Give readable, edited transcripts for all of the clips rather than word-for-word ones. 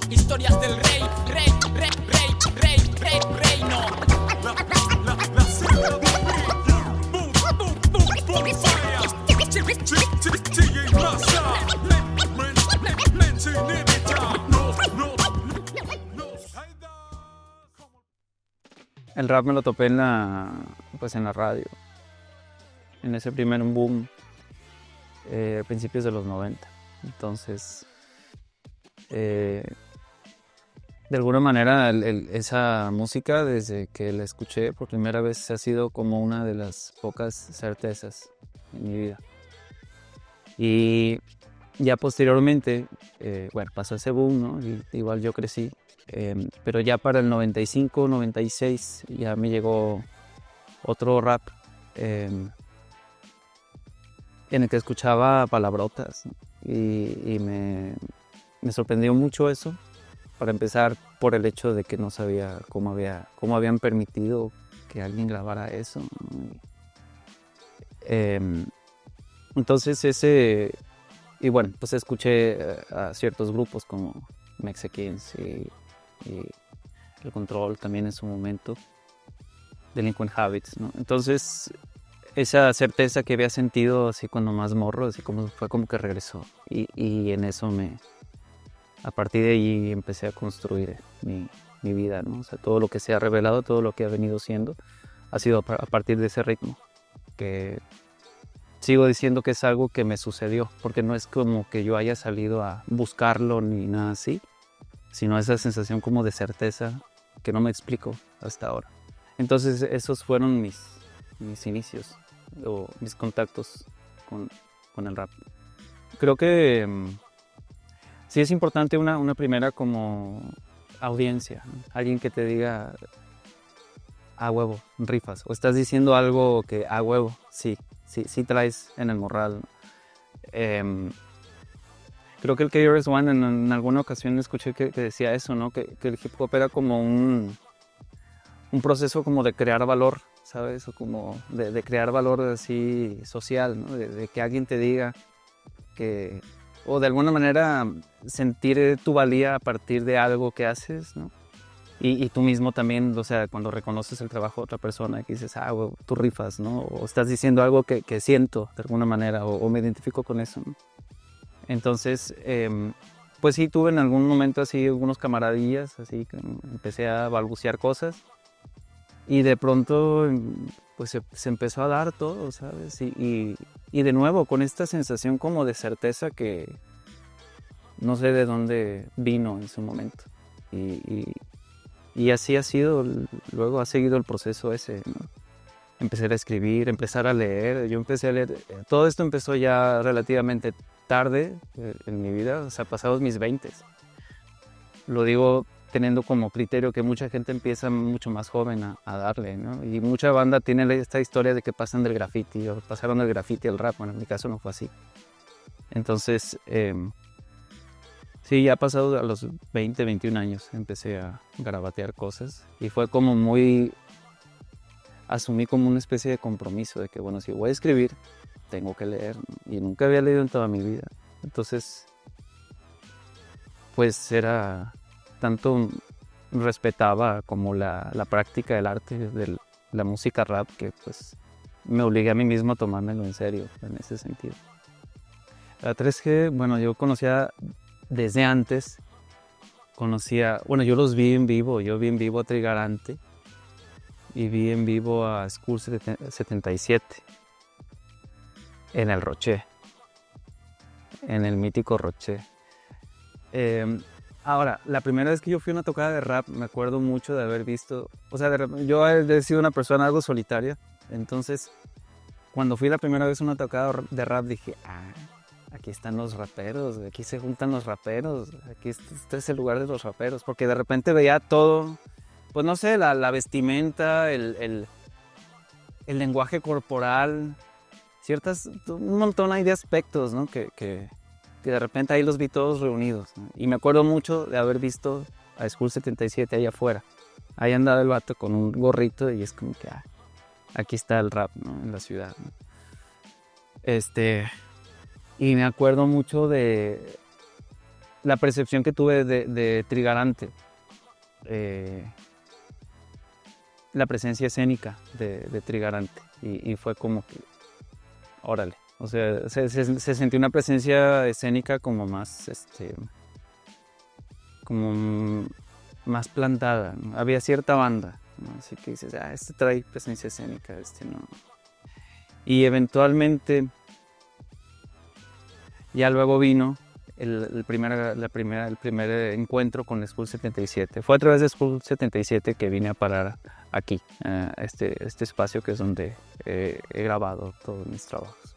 Historias del rey, no. La selva del rey. Boom, boom, boom, boom, fire. TJ Massa. El rap me lo topé en la radio, en ese primer boom, a principios de los 90. Entonces, de alguna manera, esa música, desde que la escuché por primera vez, ha sido como una de las pocas certezas en mi vida. Y ya posteriormente, pasó ese boom, ¿no? Y igual yo crecí. Pero ya para el 95, 96 ya me llegó otro rap en el que escuchaba palabrotas, ¿no? y me sorprendió mucho eso, para empezar por el hecho de que no sabía cómo habían permitido que alguien grabara eso, ¿no? Entonces pues escuché a ciertos grupos como Mexicans y El Control también en su momento, Delinquent Habits, ¿no? Entonces esa certeza que había sentido así cuando más morro, así como fue como que regresó, y en eso a partir de ahí empecé a construir mi vida, ¿no? O sea, todo lo que se ha revelado, todo lo que ha venido siendo, ha sido a partir de ese ritmo, que sigo diciendo que es algo que me sucedió, porque no es como que yo haya salido a buscarlo ni nada así, sino esa sensación como de certeza que no me explico hasta ahora. Entonces esos fueron mis inicios o mis contactos con el rap. Creo que sí es importante una primera como audiencia, ¿no? Alguien que te diga a huevo, rifas, o estás diciendo algo que a huevo, sí traes en el morral, ¿no? Creo que el KRS-One en alguna ocasión escuché que decía eso, ¿no? Que el hip hop era como un proceso como de crear valor, ¿sabes? O como de crear valor así social, ¿no? De que alguien te diga que, o de alguna manera sentir tu valía a partir de algo que haces, ¿no? Y tú mismo también, o sea, cuando reconoces el trabajo de otra persona, que dices, güey, tú rifas, ¿no? O estás diciendo algo que siento de alguna manera, o me identifico con eso, ¿no? Entonces, pues sí, tuve en algún momento así algunos camaradillas, así que empecé a balbucear cosas, y de pronto pues se empezó a dar todo, ¿sabes? Y de nuevo con esta sensación como de certeza que no sé de dónde vino en su momento, y así ha sido, luego ha seguido el proceso ese, ¿no? Empezar a escribir, empezar a leer. Yo empecé a leer, todo esto empezó ya relativamente tarde en mi vida, o sea, pasados mis 20. Lo digo teniendo como criterio que mucha gente empieza mucho más joven a darle, ¿no? Y mucha banda tiene esta historia de que pasan del graffiti, o pasaron del graffiti al rap. Bueno, en mi caso no fue así. Entonces, sí, ya pasado a los 20, 21 años empecé a garabatear cosas, y fue como asumí como una especie de compromiso de que, bueno, si voy a escribir, tengo que leer, y nunca había leído en toda mi vida. Entonces, pues era tanto respetaba como la práctica del arte, de la música rap, que pues me obligué a mí mismo a tomármelo en serio en ese sentido. La 3G, bueno, yo conocía desde antes, yo los vi en vivo, yo vi en vivo a Trigarante, y vi en vivo a School 77 en el Roché, en el mítico Roché. Ahora, la primera vez que yo fui a una tocada de rap, me acuerdo mucho de haber visto, o sea, yo he sido una persona algo solitaria, entonces cuando fui la primera vez a una tocada de rap dije, aquí están los raperos, aquí se juntan los raperos, aquí este es el lugar de los raperos, porque de repente veía todo, pues no sé, la vestimenta, el lenguaje corporal, un montón hay de aspectos, ¿no? que de repente ahí los vi todos reunidos, ¿no? Y me acuerdo mucho de haber visto a School 77 allá afuera. Ahí andaba el vato con un gorrito, y es como que aquí está el rap, ¿no? En la ciudad, ¿no? Y me acuerdo mucho de la percepción que tuve de Trigarante, la presencia escénica de Trigarante. Y fue como que, órale, o sea, se sintió una presencia escénica como más, como más plantada, ¿no? Había cierta banda, ¿no? Así que dices, este trae presencia escénica, este no. Y eventualmente, ya luego vino el primer encuentro con School 77. Fue a través de School 77 que vine a parar aquí, a este espacio que es donde he grabado todos mis trabajos.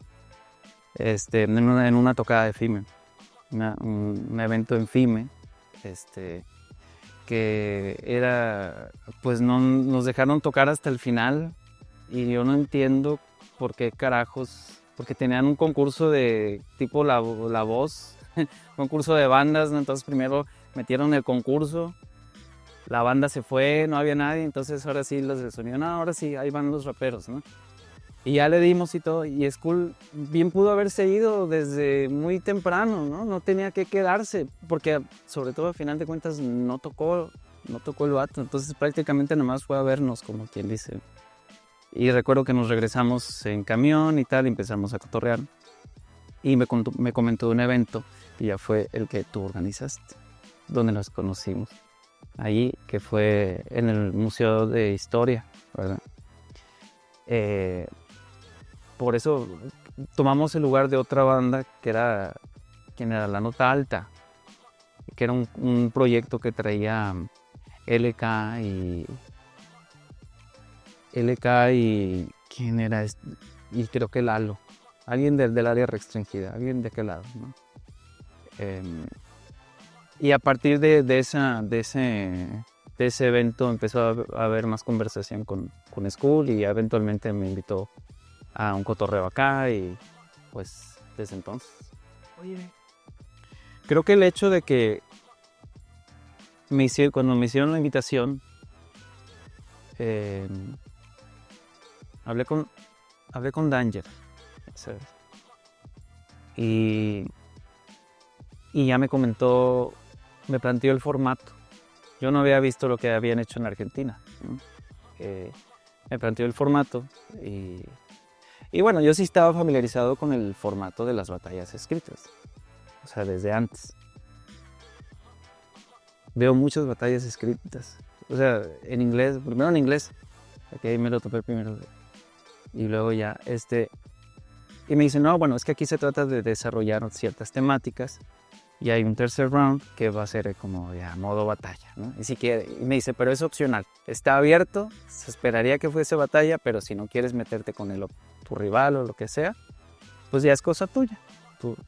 En una tocada de FIME, un evento en FIME, que era, pues no, nos dejaron tocar hasta el final y yo no entiendo por qué carajos, porque tenían un concurso de tipo La Voz, concurso de bandas, ¿no? Entonces primero metieron el concurso, la banda se fue, no había nadie, entonces ahora sí los del sonido, no, ahora sí, ahí van los raperos, ¿no? Y ya le dimos y todo, y School bien pudo haberse ido desde muy temprano, ¿no? No tenía que quedarse, porque sobre todo al final de cuentas no tocó el vato, entonces prácticamente nomás fue a vernos, como quien dice. Y recuerdo que nos regresamos en camión y tal, y empezamos a cotorrear. Y me comentó de un evento, y ya fue el que tú organizaste, donde nos conocimos. Allí, que fue en el Museo de Historia, ¿verdad? Por eso tomamos el lugar de otra banda que era La Nota Alta, que era un proyecto que traía LK y ¿quién era? Y creo que Lalo, alguien del área restringida, alguien de aquel lado, ¿no? Y a partir de ese evento empezó a haber más conversación con School y eventualmente me invitó a un cotorreo acá y pues desde entonces. Oye, creo que el hecho de que cuando me hicieron la invitación, hablé con Danger, ¿sabes? Y ya me planteó el formato. Yo no había visto lo que habían hecho en Argentina, ¿no? Me planteó el formato y bueno, yo sí estaba familiarizado con el formato de las batallas escritas, o sea, desde antes. Veo muchas batallas escritas, o sea, en inglés, primero en inglés, aquí ahí me lo topé primero, y luego ya, y me dicen, no, bueno, es que aquí se trata de desarrollar ciertas temáticas, y hay un tercer round que va a ser como ya modo batalla, ¿no? Y me dice, pero es opcional, está abierto, se esperaría que fuese batalla, pero si no quieres meterte con tu rival o lo que sea, pues ya es cosa tuya,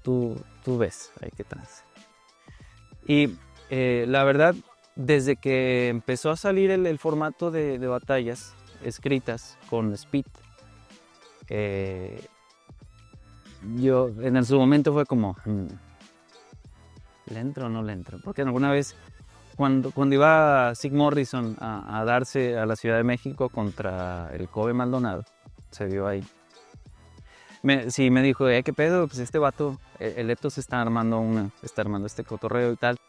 tú ves, ahí qué tal. Y la verdad, desde que empezó a salir el formato de batallas escritas con Speed, yo en su momento fue como, ¿le entro o no le entro? Porque alguna vez, cuando iba Sig Morrison a darse a la Ciudad de México contra el Kobe Maldonado, se vio ahí. Me dijo, ¿qué pedo? Pues este vato, el Ethos está armando este cotorreo y tal.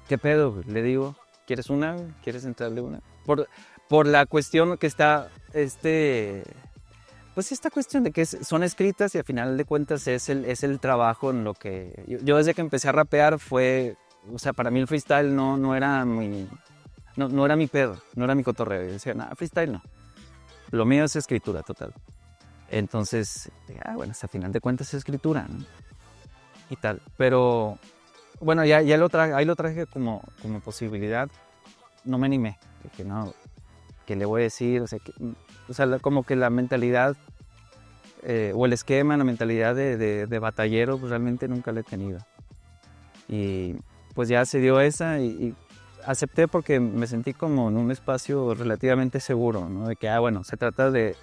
¿Qué pedo? Le digo, ¿quieres una? ¿Quieres entrarle una? Por la cuestión que está, pues esta cuestión de que son escritas y al final de cuentas es el trabajo en lo que... Yo desde que empecé a rapear o sea, para mí el freestyle no era no era mi pedo, no era mi cotorreo. Yo decía, nada, freestyle no. Lo mío es escritura total. Entonces, bueno, hasta final de cuentas es escritura, ¿no? Y tal, pero... Bueno, ya ahí lo traje como posibilidad. No me animé. Dije, no, ¿qué le voy a decir? O sea, como que la mentalidad o el esquema, la mentalidad de batallero, pues realmente nunca la he tenido. Y pues ya se dio esa y acepté porque me sentí como en un espacio relativamente seguro, ¿no? De que, bueno, se trata de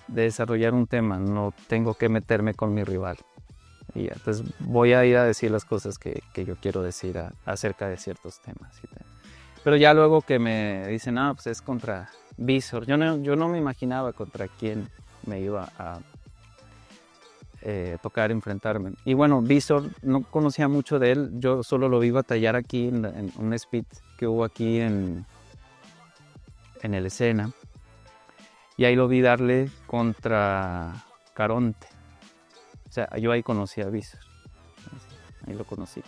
desarrollar un tema, no tengo que meterme con mi rival. Y ya, entonces voy a ir a decir las cosas que yo quiero decir acerca de ciertos temas. Pero ya luego que me dicen, pues es contra Visor. Yo no me imaginaba contra quién me iba tocar, enfrentarme. Y bueno, Visor, no conocía mucho de él, yo solo lo vi batallar aquí en un speed que hubo aquí en el escena. Y ahí lo vi darle contra Caronte. O sea, yo ahí conocí a Visor. Ahí lo conocí.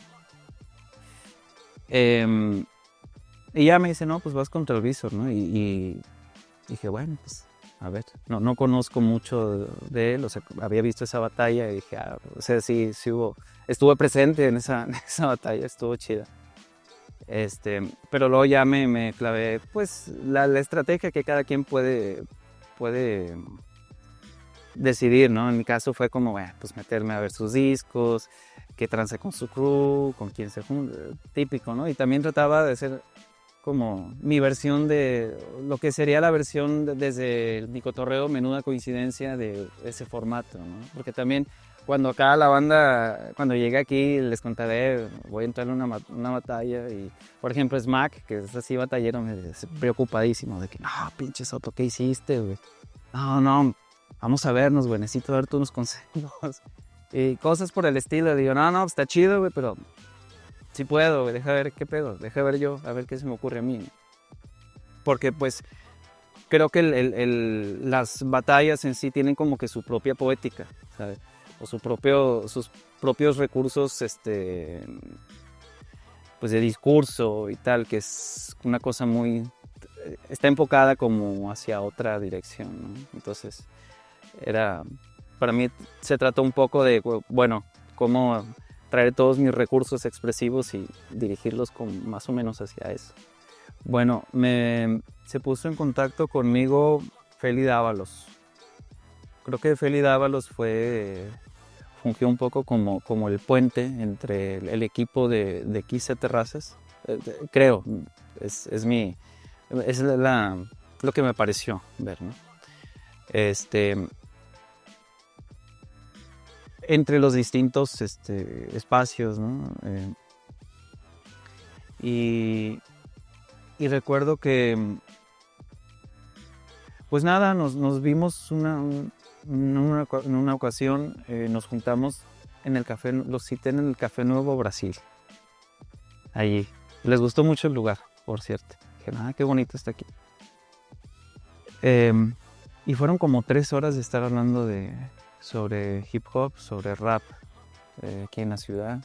Y ya me dice, no, pues vas contra el Visor, ¿no? Y dije, bueno, pues a ver. No conozco mucho de él, o sea, había visto esa batalla y dije, o sea, sí hubo. Estuve presente en esa batalla, estuvo chida. Pero luego ya me clavé, pues, la estrategia que cada quien puede decidir, ¿no? En mi caso fue como, bueno, pues meterme a ver sus discos, qué trance con su crew, con quién se junta, típico, ¿no? Y también trataba de hacer como mi versión de lo que sería la versión desde mi cotorreo, menuda coincidencia de ese formato, ¿no? Porque también cuando acá la banda, cuando llegué aquí, les contaré, voy a entrar en una batalla y, por ejemplo, Smack, que es así batallero, me dice, preocupadísimo de que, no, pinche Soto, ¿qué hiciste, güey? No, vamos a vernos, güey, necesito darte unos consejos. Y cosas por el estilo, digo, no, está chido, güey, pero sí puedo, güey, deja ver qué pedo, deja ver yo, a ver qué se me ocurre a mí. Porque, pues, creo que las batallas en sí tienen como que su propia poética, ¿sabes? O sus propios recursos, pues de discurso y tal, que es una cosa está enfocada como hacia otra dirección, ¿no? Entonces, para mí se trató un poco de, bueno, cómo traer todos mis recursos expresivos y dirigirlos más o menos hacia eso. Bueno, se puso en contacto conmigo Feli Dávalos. Creo que Feli Dávalos fungió un poco como el puente entre el equipo de Quise Terrazas. Creo, es lo que me pareció ver, ¿no? Entre los distintos espacios, ¿no? Y recuerdo que, pues nada, nos vimos en una ocasión, nos juntamos en el café, los cité en el Café Nuevo Brasil. Allí. Les gustó mucho el lugar, por cierto. Dije, qué bonito está aquí. Y fueron como 3 horas de estar hablando sobre hip hop, sobre rap aquí en la ciudad.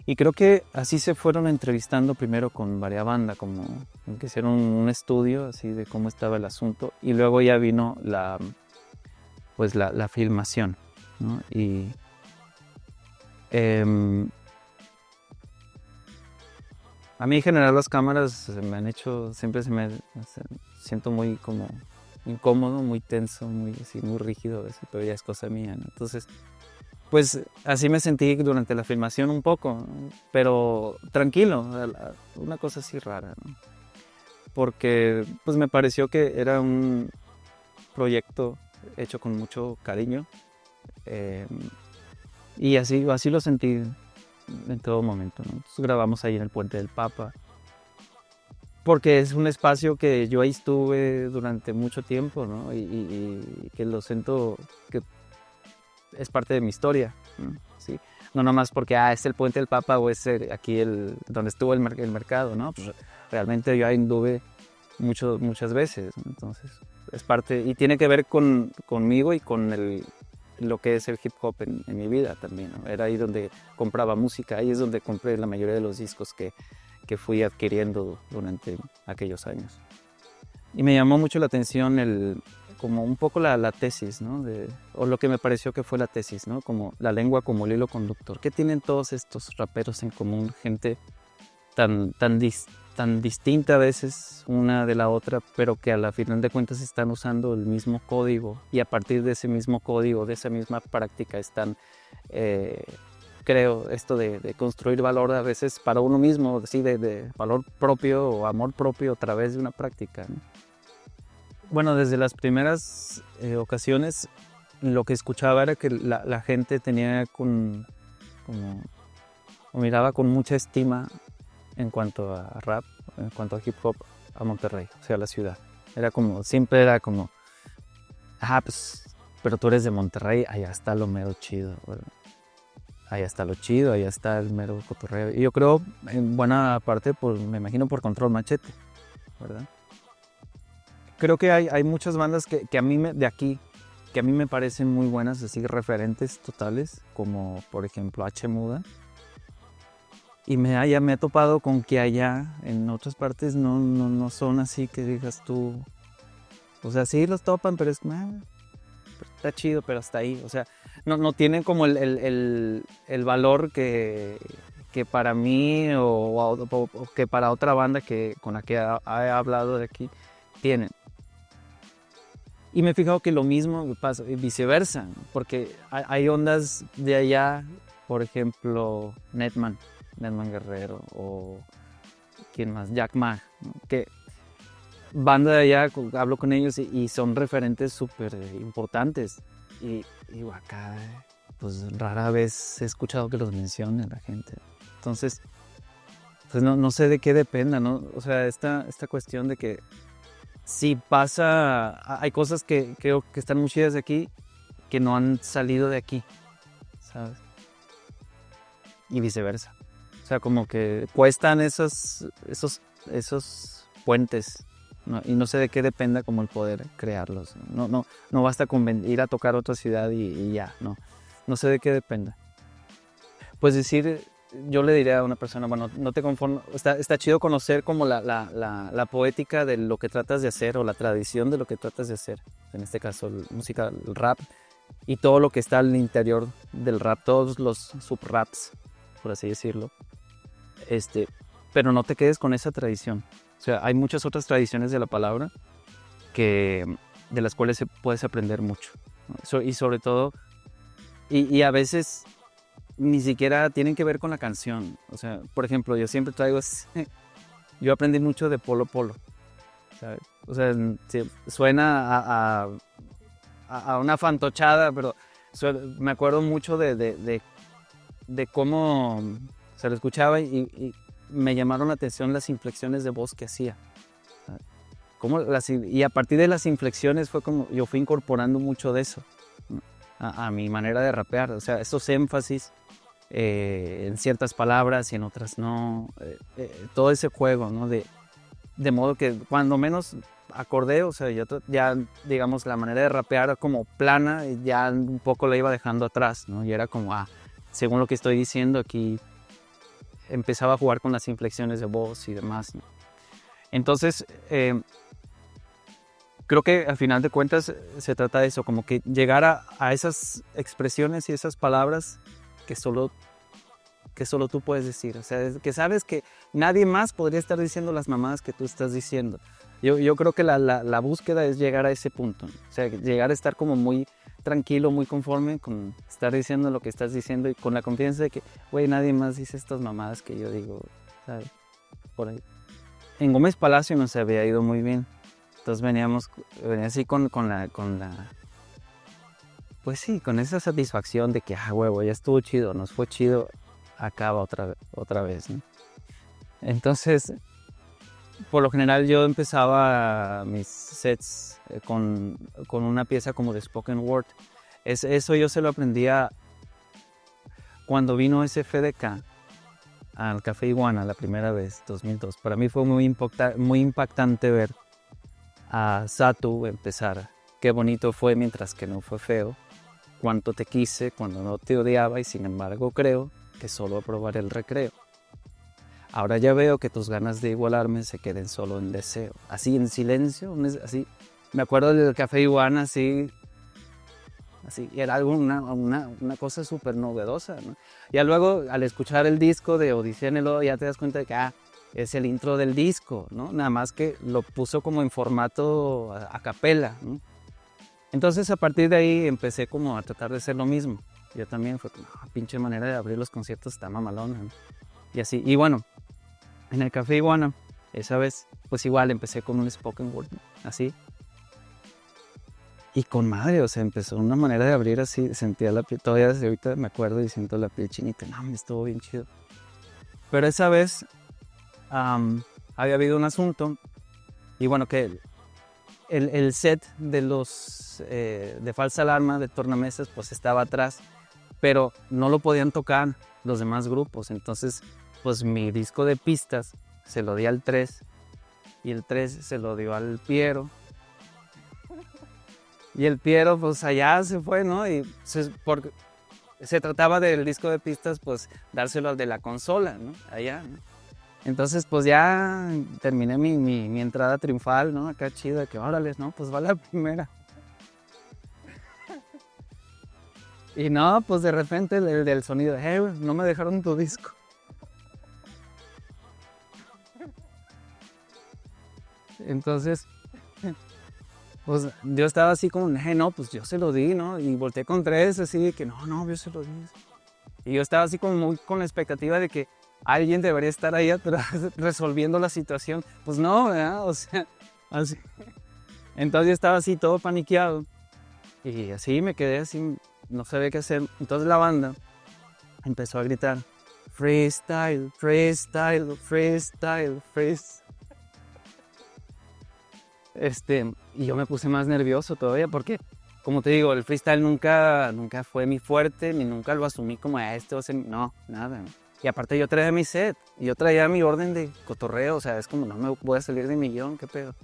Y creo que así se fueron entrevistando primero con varias bandas, como que hicieron un estudio así de cómo estaba el asunto, y luego ya vino la filmación, ¿no? Y a mí en general las cámaras me han hecho, siempre siento muy como incómodo, muy tenso, muy rígido a veces, pero ya es cosa mía, ¿no? Entonces, pues así me sentí durante la filmación un poco, ¿no? Pero tranquilo, una cosa así rara, ¿no? Porque pues me pareció que era un proyecto hecho con mucho cariño, y así lo sentí en todo momento, ¿no? Entonces grabamos ahí en el Puente del Papa, porque es un espacio que yo ahí estuve durante mucho tiempo, ¿no? Y que lo siento que es parte de mi historia, ¿no? ¿Sí? No nomás porque es el Puente del Papa o es aquí donde estuvo el mercado, ¿no? Pues realmente yo ahí anduve muchas veces, ¿no? Entonces es parte, y tiene que ver conmigo y con lo que es el hip hop en mi vida también, ¿no? Era ahí donde compraba música, ahí es donde compré la mayoría de los discos que fui adquiriendo durante aquellos años. Y me llamó mucho la atención como un poco la tesis, ¿no? O lo que me pareció que fue la tesis, ¿no? Como la lengua como el hilo conductor. ¿Qué tienen todos estos raperos en común? Gente tan distinta a veces una de la otra, pero que a la final de cuentas están usando el mismo código, y a partir de ese mismo código, de esa misma práctica están, creo, esto de construir valor a veces para uno mismo, ¿sí? de valor propio o amor propio a través de una práctica, ¿no? Bueno, desde las primeras ocasiones lo que escuchaba era que la gente tenía miraba con mucha estima en cuanto a rap, en cuanto a hip hop, a Monterrey, o sea, a la ciudad. Siempre era como, pues pero tú eres de Monterrey, allá está lo mero chido, ¿verdad? Allá está lo chido, allá está el mero cotorreo. Y yo creo, en buena parte, me imagino por Control Machete, ¿verdad? Creo que hay muchas bandas que a mí de aquí, que a mí me parecen muy buenas, así referentes totales, como por ejemplo H. Muda. Y me he topado con que allá, en otras partes, no son así que digas tú. O sea, sí los topan, pero está chido, pero hasta ahí. O sea, no tienen como el valor que para mí o que para otra banda con la que he hablado de aquí tienen. Y me he fijado que lo mismo pasa viceversa, porque hay ondas de allá, por ejemplo, Netman Guerrero o quién más, Jack Mag, ¿no? Que banda de allá, hablo con ellos y son referentes súper importantes. Y acá, pues rara vez he escuchado que los mencione la gente. Entonces, pues no sé de qué dependa, ¿no? O sea, esta cuestión de que si pasa, hay cosas que creo que están muy chidas de aquí que no han salido de aquí, ¿sabes? Y viceversa. O sea, como que cuestan esos puentes, ¿no? Y no sé de qué dependa como el poder crearlos. No basta con ir a tocar otra ciudad y ya, no. No sé de qué dependa. Pues decir, yo le diría a una persona, bueno, no te conformes, está chido conocer como la poética de lo que tratas de hacer o la tradición de lo que tratas de hacer. En este caso, música, el rap y todo lo que está al interior del rap, todos los subraps, por así decirlo. Pero no te quedes con esa tradición. O sea, hay muchas otras tradiciones de la palabra de las cuales puedes aprender mucho, ¿no? Y sobre todo, y a veces ni siquiera tienen que ver con la canción. O sea, por ejemplo, yo siempre traigo, yo aprendí mucho de Polo Polo, ¿sabes? O sea, suena a una fantochada, pero me acuerdo mucho de cómo se lo escuchaba y me llamaron la atención las inflexiones de voz que hacía. Y a partir de las inflexiones fue como yo fui incorporando mucho de eso, ¿no? A mi manera de rapear. O sea, estos énfasis en ciertas palabras y en otras no. Todo ese juego, ¿no? De modo que cuando menos acordé, o sea, ya digamos la manera de rapear como plana, y ya un poco la iba dejando atrás, ¿no? Y era como, según lo que estoy diciendo aquí, empezaba a jugar con las inflexiones de voz y demás, ¿no? Entonces, creo que al final de cuentas se trata de eso, como que llegar a esas expresiones y esas palabras que solo tú puedes decir. O sea, que sabes que nadie más podría estar diciendo las mamadas que tú estás diciendo. Yo creo que la búsqueda es llegar a ese punto, ¿no? O sea, llegar a estar como muy tranquilo, muy conforme con estar diciendo lo que estás diciendo y con la confianza de que, güey, nadie más dice estas mamadas que yo digo, ¿sabes? Por ahí. En Gómez Palacio nos había ido muy bien. Entonces venía así con la pues sí, con esa satisfacción de que, huevo, ya estuvo chido, nos fue chido, acaba otra vez, ¿no? Entonces, por lo general yo empezaba mis sets con una pieza como de spoken word. Eso yo se lo aprendía cuando vino SFDK al Café Iguana la primera vez, 2002. Para mí fue muy impactante ver a Satu empezar. Qué bonito fue mientras que no fue feo. Cuánto te quise cuando no te odiaba y sin embargo creo que solo aprobaré el recreo. Ahora ya veo que tus ganas de igualarme se queden solo en deseo. Así en silencio, así. Me acuerdo del Café Iguana, así, y era algo, una cosa súper novedosa, ¿no? Ya luego, al escuchar el disco de Odisea en el Lodo, ya te das cuenta de que, es el intro del disco, ¿no? Nada más que lo puso como en formato a capela, ¿no? Entonces, a partir de ahí, empecé como a tratar de hacer lo mismo. Yo también fue como, pinche manera de abrir los conciertos está mamalona, ¿no? Y así, y bueno, en el Café Iguana, esa vez, pues igual empecé con un spoken word, ¿no? Así. Y con madre, o sea, empezó una manera de abrir así, sentía la piel, todavía desde ahorita me acuerdo y siento la piel chinita, no, me estuvo bien chido. Pero esa vez había habido un asunto, y bueno, que el set de los de falsa alarma, de tornamesas, pues estaba atrás, pero no lo podían tocar los demás grupos. Entonces, pues mi disco de pistas se lo di al 3 y el 3 se lo dio al Piero. Y el Piero, pues allá se fue, ¿no? Y porque se trataba del disco de pistas, pues dárselo al de la consola, ¿no? Allá, ¿no? Entonces, pues ya terminé mi entrada triunfal, ¿no? Acá chida, que órale, ¿no? Pues va la primera. Y no, pues de repente el del sonido, güey, no me dejaron tu disco. Entonces, pues yo estaba así como, no, pues yo se lo di, ¿no? Y volteé con 3, así de que no, yo se lo di. Y yo estaba así como muy con la expectativa de que alguien debería estar ahí atrás resolviendo la situación. Pues no, ¿verdad? O sea, así. Entonces yo estaba así todo paniqueado. Y así me quedé así, no sabía qué hacer. Entonces la banda empezó a gritar, freestyle, freestyle, freestyle, freestyle. Y yo me puse más nervioso todavía porque, como te digo, el freestyle nunca fue mi fuerte, ni nunca lo asumí como no, nada. Y aparte yo traía mi set, y yo traía mi orden de cotorreo, o sea, es como no me voy a salir de mi guión, qué pedo.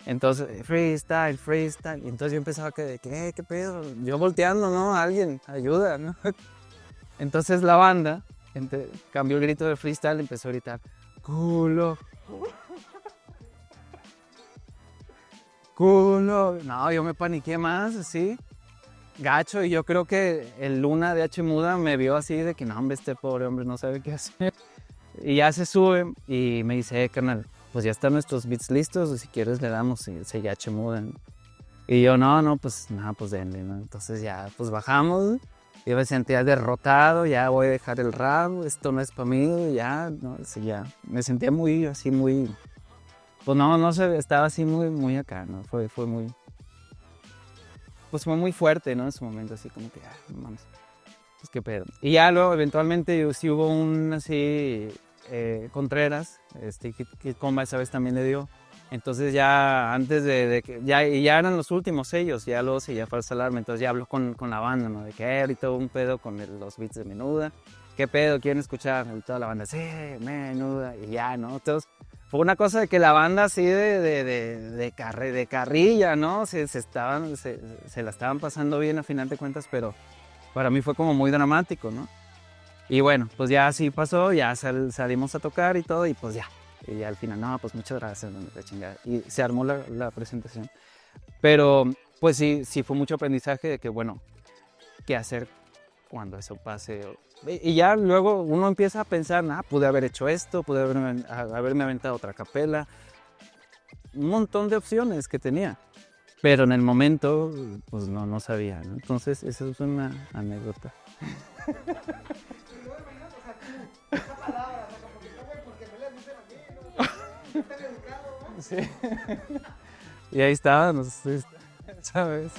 Entonces, freestyle, freestyle, y entonces yo empezaba ¿qué pedo? Yo volteando, ¿no? Alguien, ayuda, ¿no? Entonces la banda cambió el grito de freestyle y empezó a gritar, culo. Culo. No, yo me paniqué más, así, gacho, y yo creo que el Luna de H Muda me vio así de que no, hombre, este pobre hombre no sabe qué hacer. Y ya se sube y me dice, carnal, pues ya están nuestros beats listos, y si quieres le damos, y ese H Muda. Y yo, pues denle, ¿no? Entonces ya, pues bajamos, yo me sentía derrotado, ya voy a dejar el rap, esto no es para mí, ya, no, sí, ya, me sentía muy, así, muy... Pues no sé, estaba así muy acá, ¿no? Fue muy... Pues fue muy fuerte, ¿no? En su momento, así como que, no mames, pues qué pedo. Y ya luego, eventualmente, sí hubo un así, Contreras, Kid Comba esa vez también le dio. Entonces ya, antes de que, ya eran los últimos ellos, ya luego seguía Falsa Alarma, entonces ya habló con la banda, ¿no? De que ahorita hubo un pedo con los beats de Menuda. ¿Qué pedo? ¿Quieren escuchar? Y toda la banda, sí, Menuda, y ya, ¿no? Entonces... Fue una cosa de que la banda así de carrilla, ¿no? Se la estaban pasando bien a final de cuentas, pero para mí fue como muy dramático, ¿no? Y bueno, pues ya así pasó, ya salimos a tocar y todo, y pues ya. Y ya al final, no, pues muchas gracias, la chingada. Y se armó la presentación. Pero pues sí fue mucho aprendizaje de que, bueno, qué hacer cuando eso pase. Y ya luego uno empieza a pensar, pude haber hecho esto, pude haberme aventado otra capela. Un montón de opciones que tenía. Pero en el momento, pues no sabía, ¿no? Entonces, esa es una anécdota. Sí. Y ahí estaba, ¿sabes?